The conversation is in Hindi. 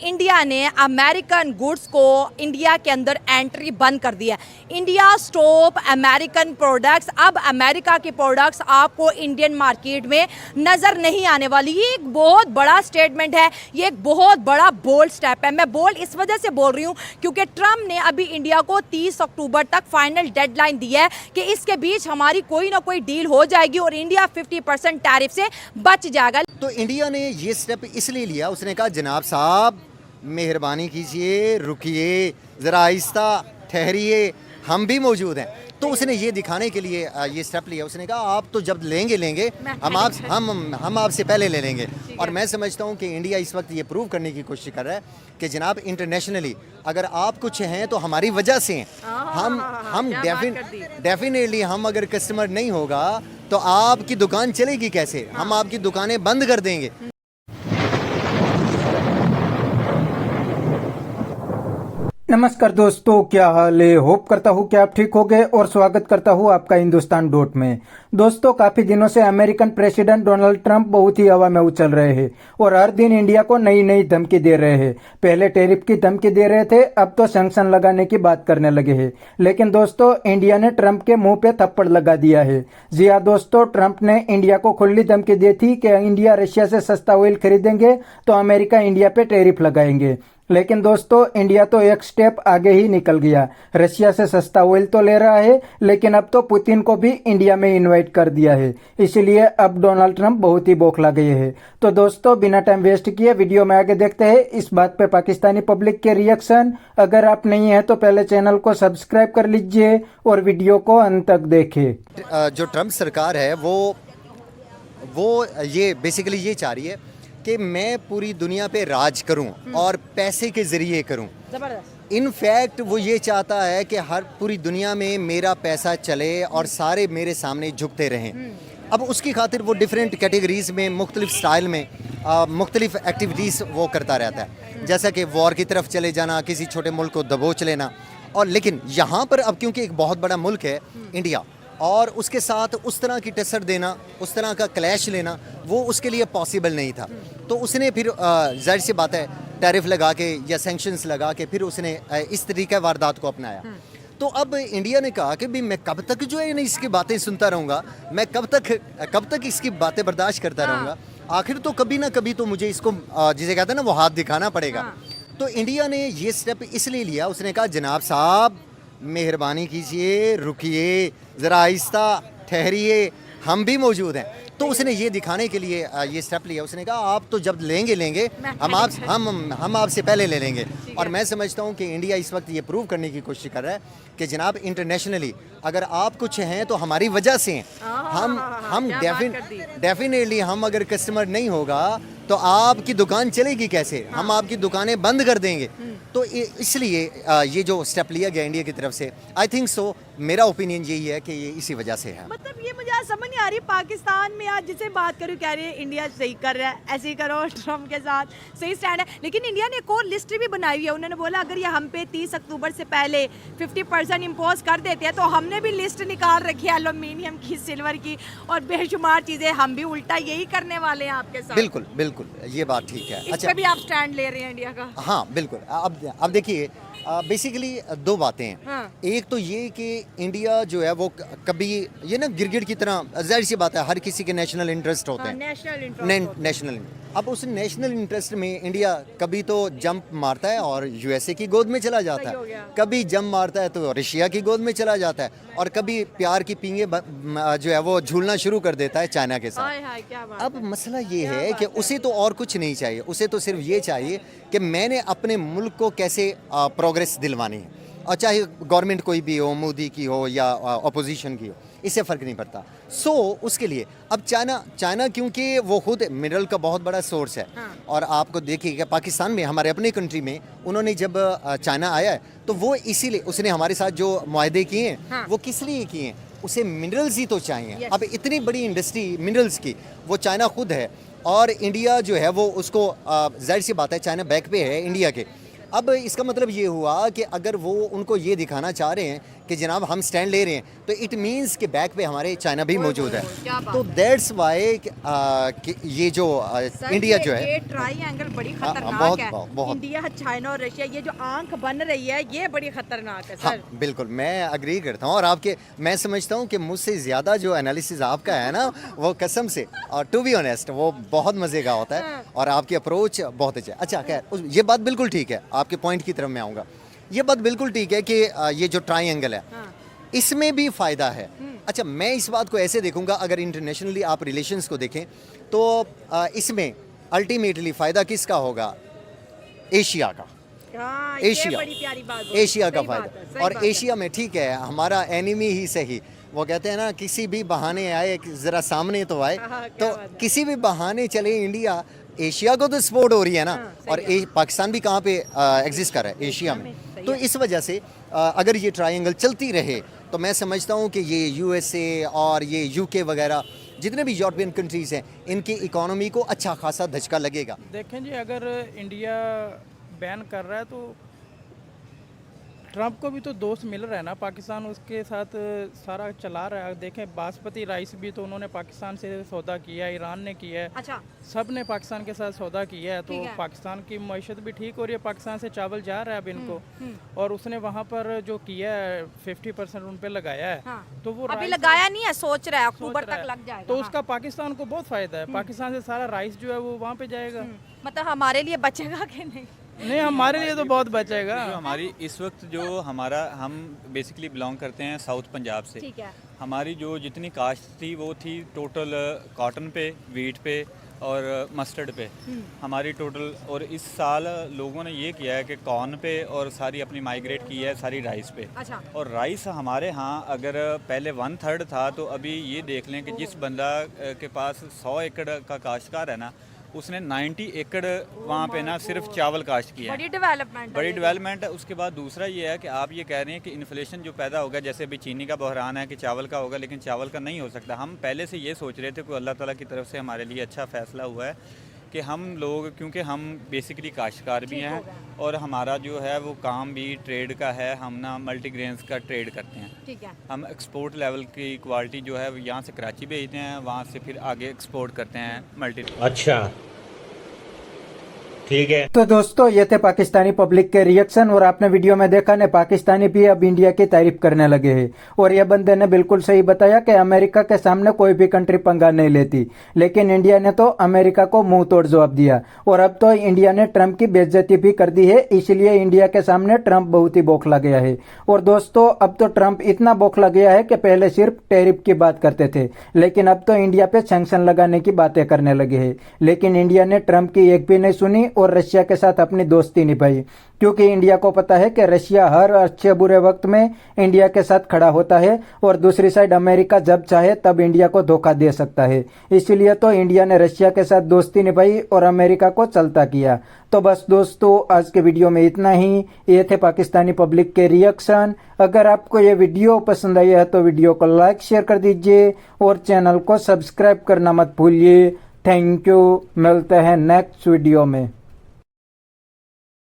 इंडिया ने अमेरिकन गुड्स को इंडिया के अंदर एंट्री बंद कर दी है। India stop American products. अब अमेरिका के प्रोडक्ट्स आपको इंडियन मार्केट में नज़र नहीं आने वाली। ये एक बहुत बड़ा स्टेटमेंट है, ये एक बहुत बड़ा बोल्ड स्टेप है। मैं बोल्ड इस वजह से बोल रही हूँ क्योंकि ट्रम्प ने अभी इंडिया को 30 अक्टूबर तक फाइनल डेडलाइन दी है कि इसके बीच हमारी कोई ना कोई डील हो जाएगी और इंडिया 50% टैरिफ से बच जाएगा। तो इंडिया ने ये स्टेप इसलिए लिया, उसने कहा जनाब साहब मेहरबानी कीजिए, रुकिए, ज़रा आहिस्ता ठहरिए, हम भी मौजूद हैं। तो उसने ये दिखाने के लिए ये स्टेप लिया। उसने कहा आप तो जब लेंगे हम आपसे पहले ले लेंगे। और मैं समझता हूँ कि इंडिया इस वक्त ये प्रूव करने की कोशिश कर रहा है कि जनाब इंटरनेशनली अगर आप कुछ हैं तो हमारी वजह से हैं। हम डेफिनेटली हम अगर कस्टमर नहीं होगा तो आपकी दुकान चलेगी कैसे? हम आपकी दुकानें बंद कर देंगे। नमस्कार दोस्तों, क्या हाल है? होप करता हूँ कि आप ठीक हो गए और स्वागत करता हूँ आपका हिंदुस्तान डॉट में। दोस्तों, काफी दिनों से अमेरिकन प्रेसिडेंट डोनाल्ड ट्रंप बहुत ही हवा में उछल रहे हैं और हर दिन इंडिया को नई नई धमकी दे रहे हैं। पहले टैरिफ की धमकी दे रहे थे, अब तो सैंक्शन लगाने की बात करने लगे हैं। लेकिन दोस्तों, इंडिया ने ट्रंप के मुंह पे थप्पड़ लगा दिया है। जी हाँ दोस्तों, ट्रंप ने इंडिया को खुली धमकी दी थी कि इंडिया रशिया से सस्ता ऑयल खरीदेंगे तो अमेरिका इंडिया पे टैरिफ लगाएंगे। लेकिन दोस्तों, इंडिया तो एक स्टेप आगे ही निकल गया। रशिया से सस्ता ऑयल तो ले रहा है, लेकिन अब तो पुतिन को भी इंडिया में इनवाइट कर दिया है। इसलिए अब डोनाल्ड ट्रंप बहुत ही बौखला गए हैं। तो दोस्तों, बिना टाइम वेस्ट किए वीडियो में आगे देखते हैं इस बात पे पाकिस्तानी पब्लिक के रिएक्शन। अगर आप नहीं है तो पहले चैनल को सब्सक्राइब कर लीजिए और वीडियो को अंत तक देखें। जो ट्रंप सरकार है वो ये बेसिकली ये चाह रही है कि मैं पूरी दुनिया पे राज करूं और पैसे के जरिए करूं। जबरदस्त। इनफैक्ट वो ये चाहता है कि हर पूरी दुनिया में मेरा पैसा चले और सारे मेरे सामने झुकते रहें। अब उसकी खातिर वो डिफरेंट कैटेगरीज में मुख्तलिफ स्टाइल में मुख्तलिफ एक्टिविटीज़ वो करता रहता है, जैसा कि वॉर की तरफ चले जाना, किसी छोटे मुल्क को दबोच लेना। और लेकिन यहाँ पर अब क्योंकि एक बहुत बड़ा मुल्क है इंडिया और उसके साथ उस तरह की टक्कर देना, उस तरह का क्लैश लेना, वो उसके लिए पॉसिबल नहीं था। तो उसने फिर जाहिर सी बात है टैरिफ लगा के या सैंक्शंस लगा के फिर उसने इस तरीके वारदात को अपनाया। तो अब इंडिया ने कहा कि भाई मैं कब तक जो है इसकी बातें सुनता रहूँगा, मैं कब तक इसकी बातें बर्दाश्त करता रहूँगा। आखिर तो कभी ना कभी तो मुझे इसको जिसे कहते हैं ना वो हाथ दिखाना पड़ेगा। तो इंडिया ने ये स्टेप इसलिए लिया, उसने कहा जनाब साहब मेहरबानी कीजिए, रुकिए, ज़रा आहिस्ता ठहरिए, हम भी मौजूद हैं। तो उसने ये दिखाने के लिए ये स्टेप लिया। उसने कहा आप तो जब लेंगे हम आपसे पहले ले लेंगे। और मैं समझता हूँ कि इंडिया इस वक्त ये प्रूव करने की कोशिश कर रहा है कि जनाब इंटरनेशनली अगर आप कुछ हैं तो हमारी वजह से हैं। हम डेफिनेटली हम अगर कस्टमर नहीं होगा तो आपकी दुकान चलेगी कैसे? हम आपकी दुकानें बंद कर देंगे। तो इसलिए ये जो स्टेप लिया गया इंडिया की तरफ से, आई थिंक सो, मेरा ओपिनियन यही है कि ये इसी वजह से है। मतलब ये मुझे आज समझ नहीं आ रही, पाकिस्तान में आज जिसे बात करूँ कह रही है इंडिया सही कर रहा है, ऐसे ही करो, ट्रम्प के साथ सही स्टैंड है। लेकिन इंडिया ने एक और लिस्ट भी बनाई हुई है। उन्होंने बोला अगर ये हम पे 30 अक्टूबर से पहले 50% इम्पोज कर देते हैं तो हमने भी लिस्ट निकाल रखी है एल्यूमिनियम की, सिल्वर की और बेशुमार चीज़ें। हम भी उल्टा यही करने वाले हैं आपके साथ। बिल्कुल बिल्कुल, ये बात ठीक है। अच्छा, भी आप स्टैंड ले रहे हैं इंडिया का? हाँ बिल्कुल। अब देखिए बेसिकली दो बातें हैं। हाँ। एक तो ये कि इंडिया जो है वो कभी ये ना गिरगिट की तरह, जाहिर सी बात है हर किसी के नेशनल इंटरेस्ट होते हैं। नेशनल अब उस नेशनल इंटरेस्ट में इंडिया कभी तो जंप मारता है और यूएसए की गोद में चला जाता है, कभी जंप मारता है तो रशिया की गोद में चला जाता है, और कभी प्यार की पींगे जो है वो झूलना शुरू कर देता है चाइना के साथ। अब मसला ये है कि उसे तो और कुछ नहीं चाहिए, उसे तो सिर्फ ये चाहिए कि मैंने अपने मुल्क को कैसे प्रोग्रेस दिलवानी है, और चाहे गवर्नमेंट कोई भी हो, मोदी की हो या अपोजिशन की हो, इससे फ़र्क नहीं पड़ता। उसके लिए अब चाइना क्योंकि वो खुद मिनरल का बहुत बड़ा सोर्स है। और आपको देखिएगा पाकिस्तान में, हमारे अपने कंट्री में, उन्होंने जब चाइना आया है तो वो इसीलिए उसने हमारे साथ जो मुआहदे किए हैं वो किस लिए किए हैं? उसे मिनरल्स ही तो चाहिए। अब इतनी बड़ी इंडस्ट्री मिनरल्स की वो चाइना खुद है, और इंडिया जो है वो उसको जाहिर सी बात है चाइना बैक पे है इंडिया के। अब इसका मतलब ये हुआ कि अगर वो उनको ये दिखाना चाह रहे हैं कि जनाब हम स्टैंड ले रहे हैं, तो इट मीन्स कि बैक पे हमारे चाइना भी मौजूद है। क्या बात तो दैट्स वाई कि ये जो सर, इंडिया जो है ये ट्रायंगल बड़ी खतरनाक बहुत- है। बहुत। इंडिया, चाइना और रशिया, ये जो आंख बन रही है ये बड़ी खतरनाक है हाँ सर। बिल्कुल, मैं अग्री करता हूँ। और आपके, मैं समझता हूँ कि मुझसे ज़्यादा जो एनालिसिस आपका है ना, वो कसम से, और टू बी ऑनेस्ट, वो बहुत मज़े का होता है और आपकी अप्रोच बहुत अच्छा है। अच्छा खैर, ये बात बिल्कुल ठीक है, आपके पॉइंट की तरफ मैं आऊँगा। ये बात बिल्कुल ठीक है कि ये जो ट्रायंगल है इसमें भी फ़ायदा है। अच्छा, मैं इस बात को ऐसे देखूंगा, अगर इंटरनेशनली आप रिलेशंस को देखें तो इसमें अल्टीमेटली फ़ायदा किसका होगा? एशिया का। हाँ, ये एशिया, बड़ी प्यारी बात बोली। एशिया का सही बात है, फ़ायदा। सही और बात है। एशिया में ठीक है, हमारा एनिमी ही सही, वो कहते हैं ना, किसी भी बहाने आए, ज़रा सामने तो आए। हाँ, क्या तो बात है। किसी भी बहाने चले इंडिया, एशिया को तो सपोर्ट हो रही है ना। हाँ, सही और पाकिस्तान भी कहाँ पे एग्जिस्ट कर रहा है? एशिया में। सही तो इस वजह से अगर ये ट्रायंगल चलती रहे तो मैं समझता हूँ कि ये यूएसए और ये यूके वगैरह जितने भी यूरोपियन कंट्रीज़ हैं, इनकी इकोनॉमी को अच्छा खासा धचका लगेगा। देखें जी, अगर इंडिया बैन कर रहा है तो ट्रंप को भी तो दोस्त मिल रहा है ना, पाकिस्तान उसके साथ सारा चला रहा है। देखें, बासमती राइस भी तो उन्होंने पाकिस्तान से सौदा किया है, ईरान ने किया है, अच्छा, सब ने पाकिस्तान के साथ सौदा किया है। तो ठीक है। पाकिस्तान की मईशत भी ठीक हो रही है, पाकिस्तान से चावल जा रहा है अब इनको। और उसने वहाँ पर जो किया है 50% उन पर लगाया है। हाँ। तो वो अभी राइस लगाया नहीं है, सोच रहा है सोच अक्टूबर रहा तक है। लग जाएगा। तो हाँ। उसका पाकिस्तान को बहुत फ़ायदा है, पाकिस्तान से सारा राइस जो है वो वहाँ पे जाएगा। मतलब हमारे लिए बचेगा कि नहीं? नहीं, हमारे लिए तो बहुत बचेगा। जो हमारी इस वक्त जो हमारा, हम बेसिकली बिलोंग करते हैं साउथ पंजाब से। ठीक है। हमारी जो जितनी कास्ट थी वो थी टोटल कॉटन पे, वीट पे और मस्टर्ड पे हमारी टोटल। और इस साल लोगों ने ये किया है कि कॉर्न पे और सारी अपनी माइग्रेट की है सारी राइस पे। अच्छा। और राइस हमारे यहाँ अगर पहले 1/3 था, तो अभी ये देख लें कि जिस बंदा के पास 100 एकड़ का काश्तकार है ना, उसने 90 एकड़ वहाँ पे ना सिर्फ चावल काश्त किया है। बड़ी डेवलपमेंट बड़ी डेवलपमेंट है। उसके बाद दूसरा ये है कि आप ये कह रहे हैं कि इन्फ्लेशन जो पैदा होगा, जैसे अभी चीनी का बहरान है कि चावल का होगा, लेकिन चावल का नहीं हो सकता। हम पहले से ये सोच रहे थे कि अल्लाह ताला की तरफ से हमारे लिए अच्छा फ़ैसला हुआ है कि हम लोग, क्योंकि हम बेसिकली काश्तकार भी हैं और हमारा जो है वो काम भी ट्रेड का है, हम ना मल्टीग्रेन्स का ट्रेड करते हैं। ठीक है। हम एक्सपोर्ट लेवल की क्वालिटी जो है यहाँ से कराची भेजते हैं, वहाँ से फिर आगे एक्सपोर्ट करते हैं मल्टी। अच्छा, ठीक है। तो दोस्तों, ये थे पाकिस्तानी पब्लिक के रिएक्शन। और आपने वीडियो में देखा ने, पाकिस्तानी भी अब इंडिया की तारीफ करने लगे हैं। और ये बंदे ने बिल्कुल सही बताया कि अमेरिका के सामने कोई भी कंट्री पंगा नहीं लेती, लेकिन इंडिया ने तो अमेरिका को मुंह तोड़ जवाब दिया। और अब तो इंडिया ने ट्रंप की बेइज्जती भी कर दी है, इसलिए इंडिया के सामने ट्रंप बहुत ही बौखला गया है। और दोस्तों, अब तो ट्रंप इतना बौखला गया है कि पहले सिर्फ टैरिफ की बात करते थे, लेकिन अब तो इंडिया पे सैंक्शन लगाने की बातें करने लगे हैं। लेकिन इंडिया ने ट्रंप की एक भी नहीं सुनी और रशिया के साथ अपनी दोस्ती निभाई, क्योंकि इंडिया को पता है कि रशिया हर अच्छे बुरे वक्त में इंडिया के साथ खड़ा होता है और दूसरी साइड अमेरिका जब चाहे तब इंडिया को धोखा दे सकता है। इसलिए तो इंडिया ने रशिया के साथ दोस्ती निभाई और अमेरिका को चलता किया। तो बस दोस्तों, आज के वीडियो में इतना ही। ये थे पाकिस्तानी पब्लिक के रिएक्शन। अगर आपको ये वीडियो पसंद आई है तो वीडियो को लाइक शेयर कर दीजिए और चैनल को सब्सक्राइब करना मत भूलिए। Thank you. मिलते हैं नेक्स्ट वीडियो में।